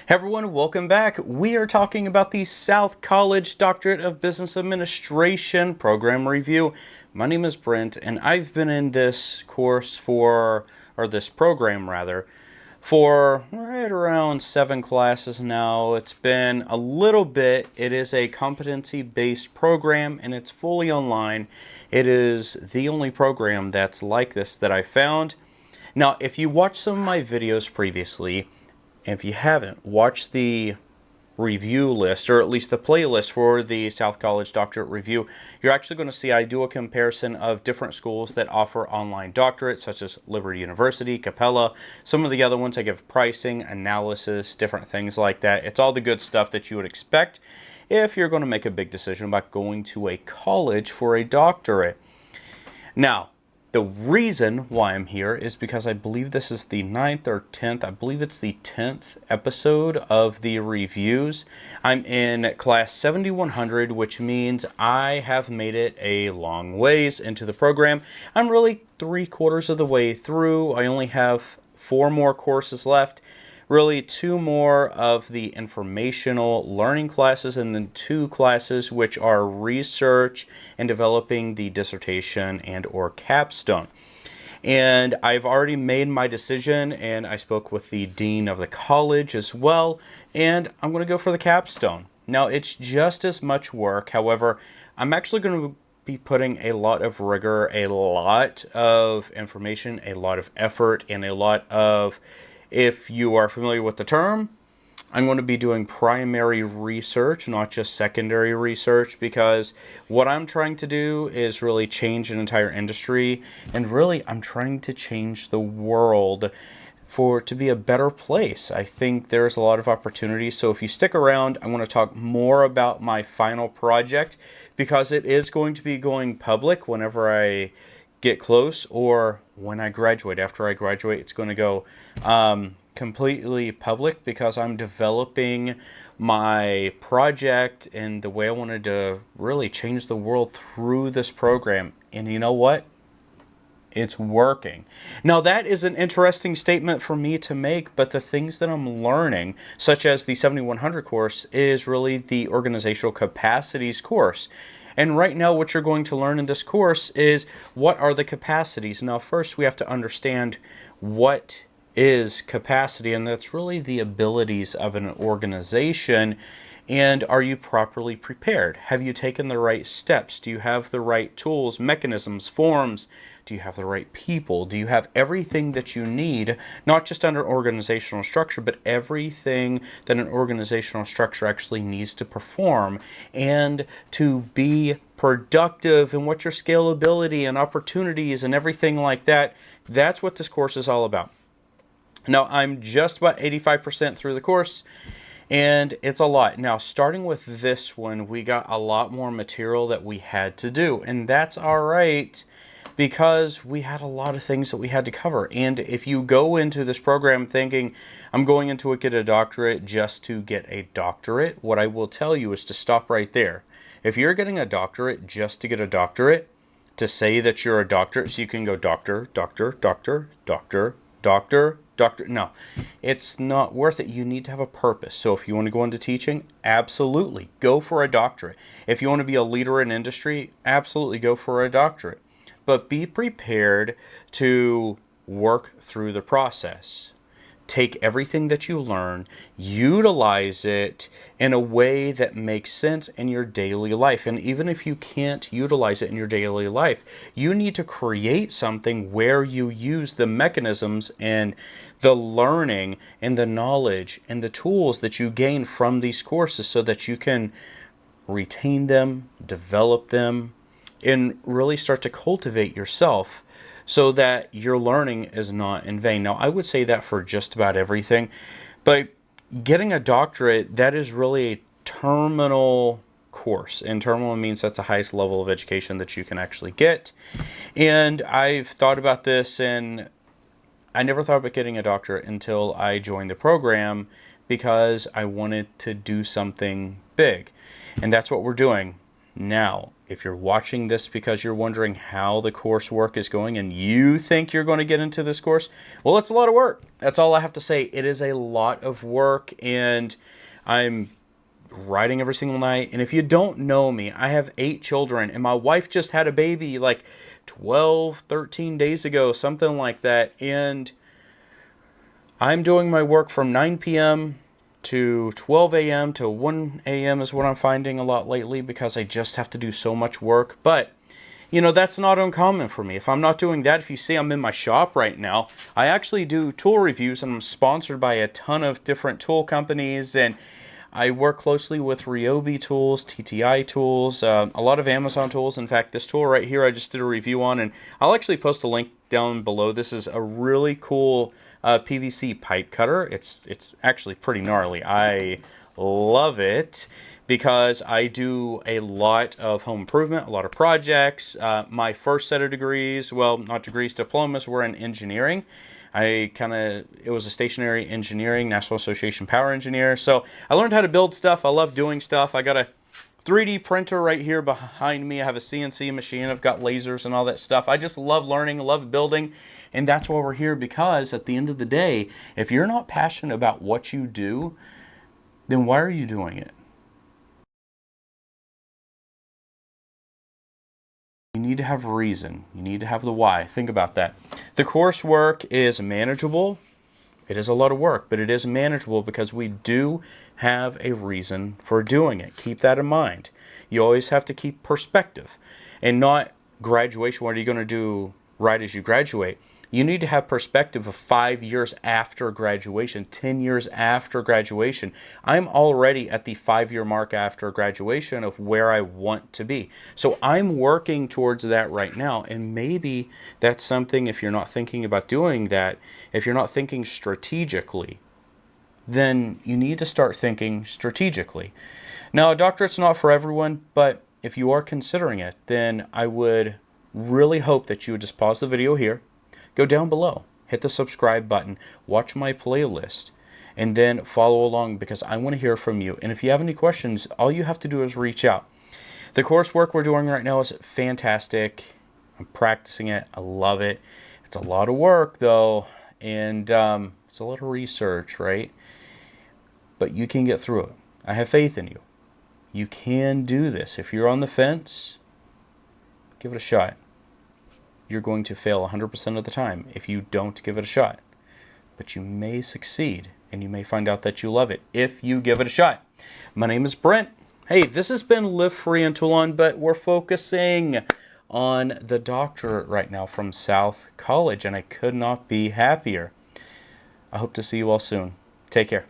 Hey everyone, welcome back. We are talking about the South College Doctorate of Business Administration program review. My name is Brent, and I've been in this course or this program rather, for right around 7 classes now. It's been a little bit. It is a competency-based program, and it's fully online. It is the only program that's like this that I found. Now, if you watched some of my videos previously, and if you haven't, watch the review list, or at least the playlist for the South College Doctorate Review. You're actually going to see I do a comparison of different schools that offer online doctorates, such as Liberty University, Capella. Some of the other ones I give pricing, analysis, different things like that. It's all the good stuff that you would expect if you're going to make a big decision about going to a college for a doctorate. Now, the reason why I'm here is because I believe this is the 9th or 10th. I believe it's the 10th episode of the reviews. I'm in class 7100, which means I have made it a long ways into the program. I'm really 3/4 of the way through. I only have 4 more courses left. Really 2 more of the informational learning classes, and then 2 classes which are research and developing the dissertation and or capstone. And I've already made my decision, and I spoke with the dean of the college as well, and I'm going to go for the capstone. Now, it's just as much work. However, I'm actually going to be putting a lot of rigor, a lot of information, a lot of effort, and a lot of, if you are familiar with the term, I'm going to be doing primary research, not just secondary research, because what I'm trying to do is really change an entire industry, and really I'm trying to change the world for it to be a better place. I think there's a lot of opportunities, so if you stick around, I'm going to talk more about my final project, because it is going to be going public whenever I get close, or when I graduate. After I graduate, it's going to go completely public, because I'm developing my project and the way I wanted to really change the world through this program. And you know what? It's working. Now, that is an interesting statement for me to make, but the things that I'm learning, such as the 7100 course, is really the organizational capacities course. And right now, what you're going to learn in this course is, what are the capacities? Now, first, we have to understand what is capacity, and that's really the abilities of an organization. And are you properly prepared? Have you taken the right steps? Do you have the right tools, mechanisms, forms? Do you have the right people? Do you have everything that you need, not just under organizational structure, but everything that an organizational structure actually needs to perform and to be productive, and what your scalability and opportunities and everything like that? That's what this course is all about. Now, I'm just about 85% through the course, and it's a lot. Now, starting with this one, we got a lot more material that we had to do, and that's all right, because we had a lot of things that we had to cover. And if you go into this program thinking, I'm going into it to get a doctorate just to get a doctorate, what I will tell you is to stop right there. If you're getting a doctorate just to get a doctorate, to say that you're a doctor, so you can go doctor, doctor, doctor, doctor, doctor, doctor. No, it's not worth it. You need to have a purpose. So if you want to go into teaching, absolutely go for a doctorate. If you want to be a leader in industry, absolutely go for a doctorate. But be prepared to work through the process. Take everything that you learn, utilize it in a way that makes sense in your daily life. And even if you can't utilize it in your daily life, you need to create something where you use the mechanisms and the learning and the knowledge and the tools that you gain from these courses, so that you can retain them, develop them, and really start to cultivate yourself, so that your learning is not in vain. Now, I would say that for just about everything, but getting a doctorate, that is really a terminal course. And terminal means that's the highest level of education that you can actually get. And I've thought about this, and I never thought about getting a doctorate until I joined the program, because I wanted to do something big. And that's what we're doing. Now, if you're watching this because you're wondering how the coursework is going and you think you're going to get into this course, well, it's a lot of work. That's all I have to say. It is a lot of work, and I'm writing every single night. And if you don't know me, I have 8 children, and my wife just had a baby like 12, 13 days ago, something like that. And I'm doing my work from 9 p.m. to 12 a.m. to 1 a.m. is what I'm finding a lot lately, because I just have to do so much work. But, you know, that's not uncommon for me. If I'm not doing that, if you see I'm in my shop right now, I actually do tool reviews, and I'm sponsored by a ton of different tool companies, and I work closely with Ryobi tools, TTI tools, a lot of Amazon tools. In fact, this tool right here I just did a review on, and I'll actually post a link down below. This is a really cool PVC pipe cutter. It's actually pretty gnarly. I love it because I do a lot of home improvement, a lot of projects. My first set of degrees, well, not degrees, diplomas, were in engineering. It was a stationary engineering, National Association power engineer. So I learned how to build stuff. I love doing stuff. I got a 3D printer right here behind me. I have a CNC machine. I've got lasers and all that stuff. I just love learning, love building. And that's why we're here, because at the end of the day, if you're not passionate about what you do, then why are you doing it? You need to have a reason. You need to have the why. Think about that. The coursework is manageable. It is a lot of work, but it is manageable because we do have a reason for doing it. Keep that in mind. You always have to keep perspective, and not graduation. What are you going to do right as you graduate? You need to have perspective of 5 years after graduation, 10 years after graduation. I'm already at the 5-year mark after graduation of where I want to be. So I'm working towards that right now. And maybe that's something, if you're not thinking about doing that, if you're not thinking strategically, then you need to start thinking strategically. Now, a doctorate's not for everyone, but if you are considering it, then I would really hope that you would just pause the video here, go down below, hit the subscribe button, watch my playlist, and then follow along, because I want to hear from you. And if you have any questions, all you have to do is reach out. The coursework we're doing right now is fantastic. I'm practicing it. I love it. It's a lot of work, though, and it's a lot of research, right? But you can get through it. I have faith in you. You can do this. If you're on the fence, give it a shot. You're going to fail 100% of the time if you don't give it a shot. But you may succeed, and you may find out that you love it if you give it a shot. My name is Brent. Hey, this has been Live Free and Tool On, but we're focusing on the doctorate right now from South College, and I could not be happier. I hope to see you all soon. Take care.